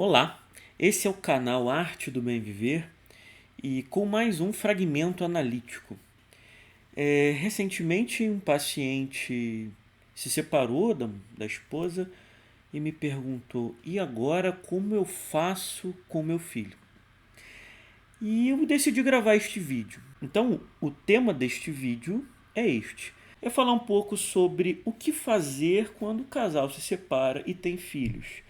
Olá, esse é o canal Arte do Bem Viver e com mais um fragmento analítico. Recentemente um paciente se separou da esposa e me perguntou: e agora como eu faço com meu filho? E eu decidi gravar este vídeo. Então, o tema deste vídeo é este. É falar um pouco sobre o que fazer quando o casal se separa e tem filhos.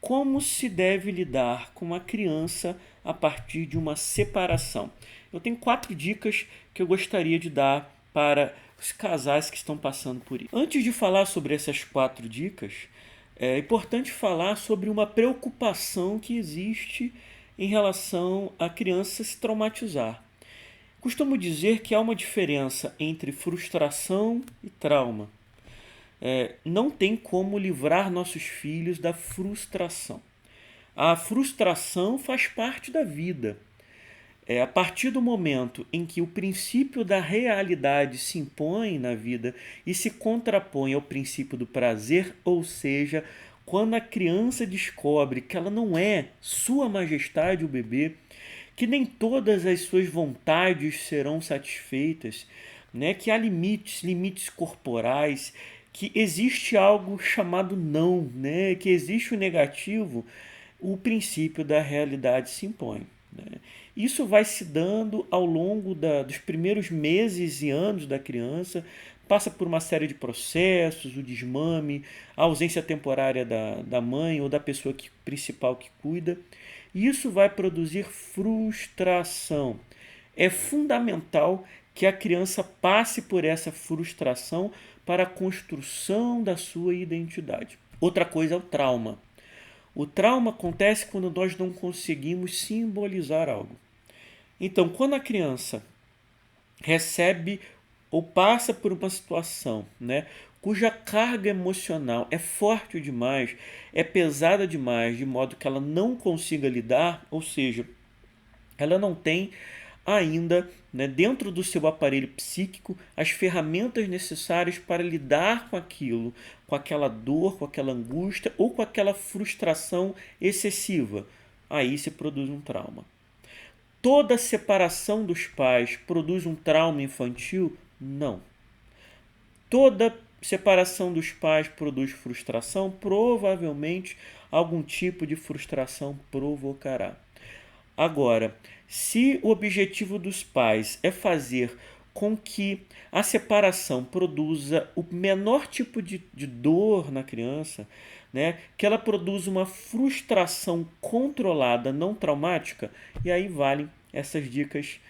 Como se deve lidar com uma criança a partir de uma separação? Eu tenho 4 dicas que eu gostaria de dar para os casais que estão passando por isso. Antes de falar sobre essas 4 dicas, é importante falar sobre uma preocupação que existe em relação à criança se traumatizar. Costumo dizer que há uma diferença entre frustração e trauma. Não tem como livrar nossos filhos da frustração. A frustração faz parte da vida. A partir do momento em que o princípio da realidade se impõe na vida e se contrapõe ao princípio do prazer, ou seja, quando a criança descobre que ela não é Sua Majestade o bebê, que nem todas as suas vontades serão satisfeitas, né? Que há limites corporais, que existe algo chamado não, né? Que existe o negativo, o princípio da realidade se impõe. Né? Isso vai se dando ao longo dos primeiros meses e anos da criança, passa por uma série de processos, o desmame, a ausência temporária da mãe ou da pessoa principal que cuida. E isso vai produzir frustração. É fundamental que a criança passe por essa frustração para a construção da sua identidade. Outra coisa é o trauma. O trauma acontece quando nós não conseguimos simbolizar algo. Então, quando a criança recebe ou passa por uma situação, né, cuja carga emocional é forte demais, é pesada demais, de modo que ela não consiga lidar, ou seja, ela não tem ainda, né, dentro do seu aparelho psíquico as ferramentas necessárias para lidar com aquilo, com aquela dor, com aquela angústia ou com aquela frustração excessiva. Aí se produz um trauma. Toda separação dos pais produz um trauma infantil? Não. Toda separação dos pais produz frustração? Provavelmente algum tipo de frustração provocará. Agora, se o objetivo dos pais é fazer com que a separação produza o menor tipo de dor na criança, né, que ela produza uma frustração controlada, não traumática, e aí valem essas dicas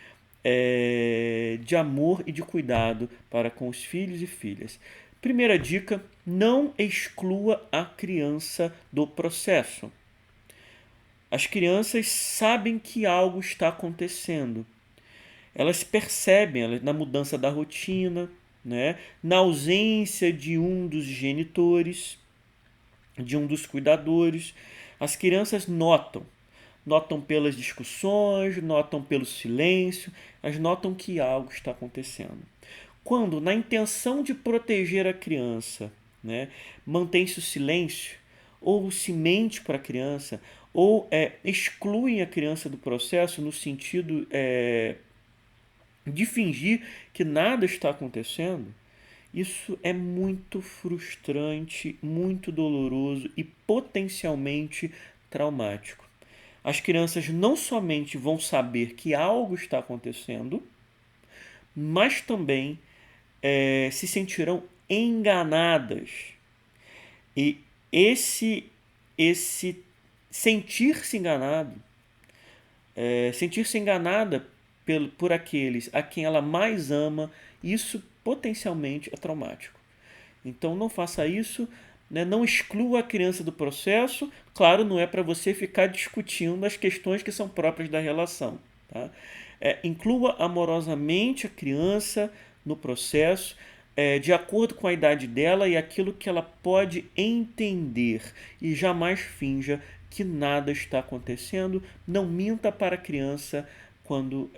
de amor e de cuidado para com os filhos e filhas. Primeira dica: não exclua a criança do processo. As crianças sabem que algo está acontecendo. Elas percebem na mudança da rotina, né? Na ausência de um dos genitores, de um dos cuidadores. As crianças notam. Notam pelas discussões, notam pelo silêncio, elas notam que algo está acontecendo. Quando, na intenção de proteger a criança, né, mantém-se o silêncio, ou se mente para a criança, ou excluem a criança do processo no sentido de fingir que nada está acontecendo, isso é muito frustrante, muito doloroso e potencialmente traumático. As crianças não somente vão saber que algo está acontecendo, mas também se sentirão enganadas. E esse sentir-se enganado, sentir-se enganada por aqueles a quem ela mais ama, isso potencialmente é traumático. Então não faça isso, né? Não exclua a criança do processo. Claro, não é para você ficar discutindo as questões que são próprias da relação. Tá? Inclua amorosamente a criança no processo, de acordo com a idade dela e aquilo que ela pode entender, e jamais finja que nada está acontecendo. Não minta para a criança quando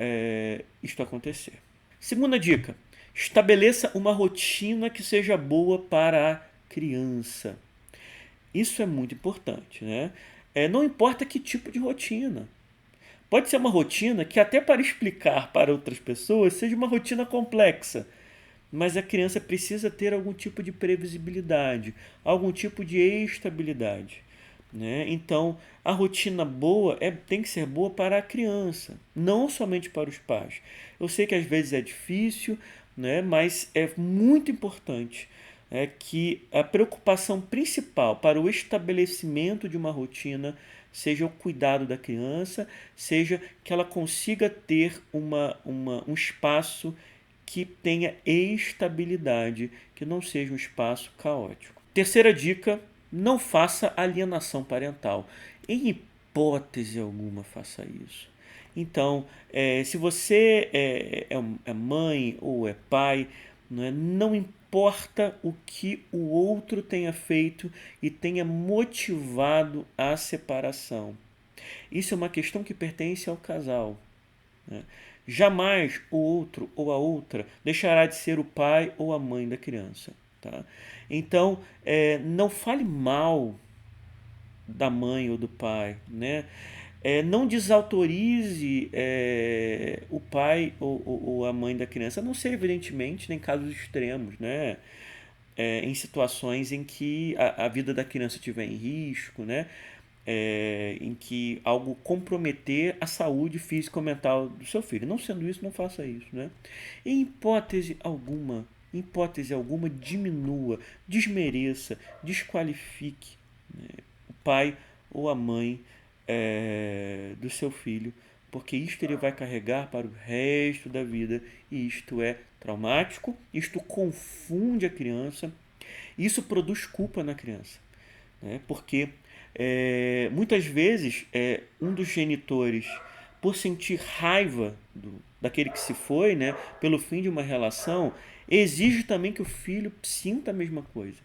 isto acontecer. Segunda dica: estabeleça uma rotina que seja boa para a criança. Isso é muito importante, né? Não importa que tipo de rotina. Pode ser uma rotina que, até para explicar para outras pessoas, seja uma rotina complexa, mas a criança precisa ter algum tipo de previsibilidade, algum tipo de estabilidade. Né? Então, a rotina boa tem que ser boa para a criança, não somente para os pais. Eu sei que às vezes é difícil, né? Mas é muito importante que a preocupação principal para o estabelecimento de uma rotina seja o cuidado da criança, seja que ela consiga ter um espaço que tenha estabilidade, que não seja um espaço caótico. Terceira dica: não faça alienação parental. Em hipótese alguma, faça isso. Então, se você é mãe ou é pai, não importa o que o outro tenha feito e tenha motivado a separação. Isso é uma questão que pertence ao casal. Né? Jamais o outro ou a outra deixará de ser o pai ou a mãe da criança. Tá? Então, não fale mal da mãe ou do pai. Né? Não desautorize o pai ou a mãe da criança, a não ser, evidentemente, em casos extremos, né? Em situações em que a vida da criança estiver em risco, né? Em que algo comprometer a saúde física ou mental do seu filho. Não sendo isso, não faça isso. Né? Em hipótese alguma, diminua, desmereça, desqualifique, né, o pai ou a mãe do seu filho, porque isto ele vai carregar para o resto da vida e isto é traumático, isto confunde a criança, isso produz culpa na criança, né? Porque muitas vezes um dos genitores, por sentir raiva daquele que se foi, né, pelo fim de uma relação, exige também que o filho sinta a mesma coisa.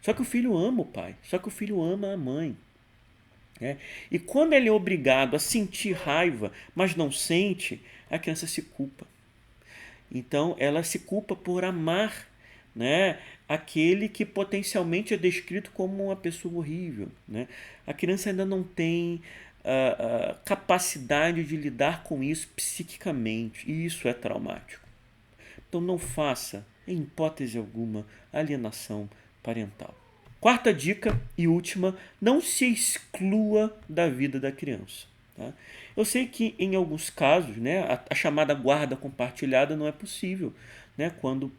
Só que o filho ama o pai, só que o filho ama a mãe. Né? E quando ele é obrigado a sentir raiva, mas não sente, a criança se culpa. Então ela se culpa por amar, né, aquele que potencialmente é descrito como uma pessoa horrível. Né? A criança ainda não tem a capacidade de lidar com isso psiquicamente, e isso é traumático. Então não faça, em hipótese alguma, alienação parental. Quarta dica e última: não se exclua da vida da criança. Tá? Eu sei que em alguns casos, né, a chamada guarda compartilhada não é possível, né, quando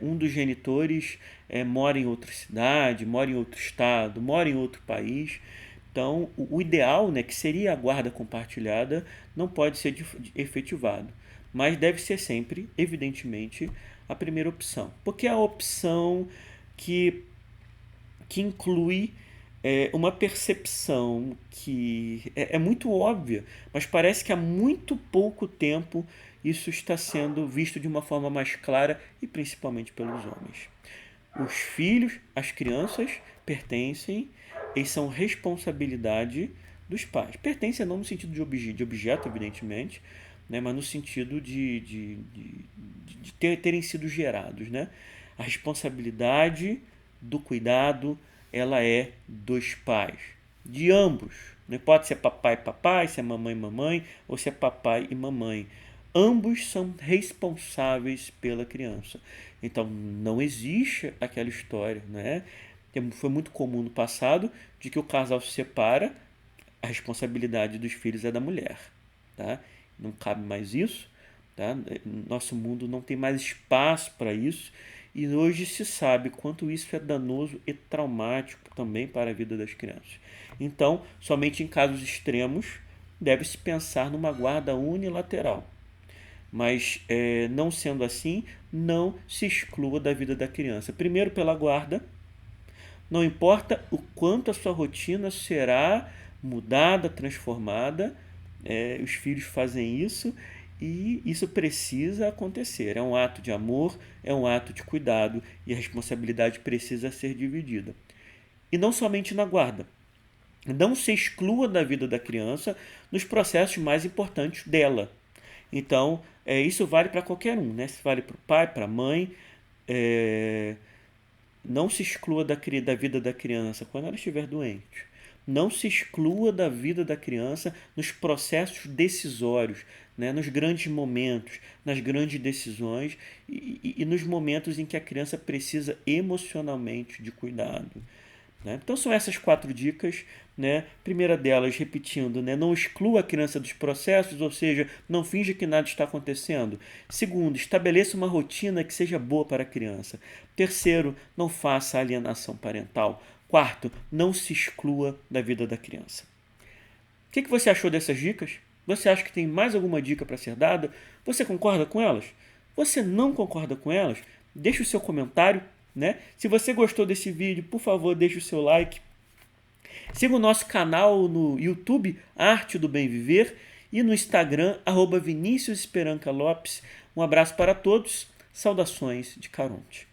um dos genitores mora em outra cidade, mora em outro estado, mora em outro país. Então, o ideal, né, que seria a guarda compartilhada, não pode ser efetivado, mas deve ser sempre, evidentemente, a primeira opção, porque é a opção que inclui uma percepção que é muito óbvia, mas parece que há muito pouco tempo isso está sendo visto de uma forma mais clara e principalmente pelos homens. Os filhos, as crianças, pertencem e são responsabilidade dos pais. Pertencem não no sentido de objeto, evidentemente, né, mas no sentido de terem sido gerados. Né? A responsabilidade do cuidado, ela é dos pais, de ambos. Não importa se é papai e papai, se é mamãe e mamãe, ou se é papai e mamãe. Ambos são responsáveis pela criança. Então não existe aquela história, né? Foi muito comum no passado de que o casal se separa, a responsabilidade dos filhos é da mulher, tá? Não cabe mais isso, tá? Nosso mundo não tem mais espaço para isso. E hoje se sabe quanto isso é danoso e traumático também para a vida das crianças. Então, somente em casos extremos deve-se pensar numa guarda unilateral. Mas, não sendo assim, não se exclua da vida da criança. Primeiro pela guarda, não importa o quanto a sua rotina será mudada, transformada, os filhos fazem isso e isso precisa acontecer. É um ato de amor, é um ato de cuidado e a responsabilidade precisa ser dividida. E não somente na guarda. Não se exclua da vida da criança nos processos mais importantes dela. Então, isso vale para qualquer um, né? Isso vale para o pai, para a mãe. Não se exclua da vida da criança quando ela estiver doente. Não se exclua da vida da criança nos processos decisórios, né? Nos grandes momentos, nas grandes decisões e nos momentos em que a criança precisa emocionalmente de cuidado. Né? Então são essas 4 dicas. Né? Primeira delas, repetindo, né? Não exclua a criança dos processos, ou seja, não finja que nada está acontecendo. Segundo, estabeleça uma rotina que seja boa para a criança. Terceiro, não faça alienação parental. Quarto, não se exclua da vida da criança. O que você achou dessas dicas? Você acha que tem mais alguma dica para ser dada? Você concorda com elas? Você não concorda com elas? Deixe o seu comentário. Né? Se você gostou desse vídeo, por favor, deixe o seu like. Siga o nosso canal no YouTube, Arte do Bem Viver, e no Instagram, @Vinicius Esperanca Lopes. Um abraço para todos, saudações de Caronte.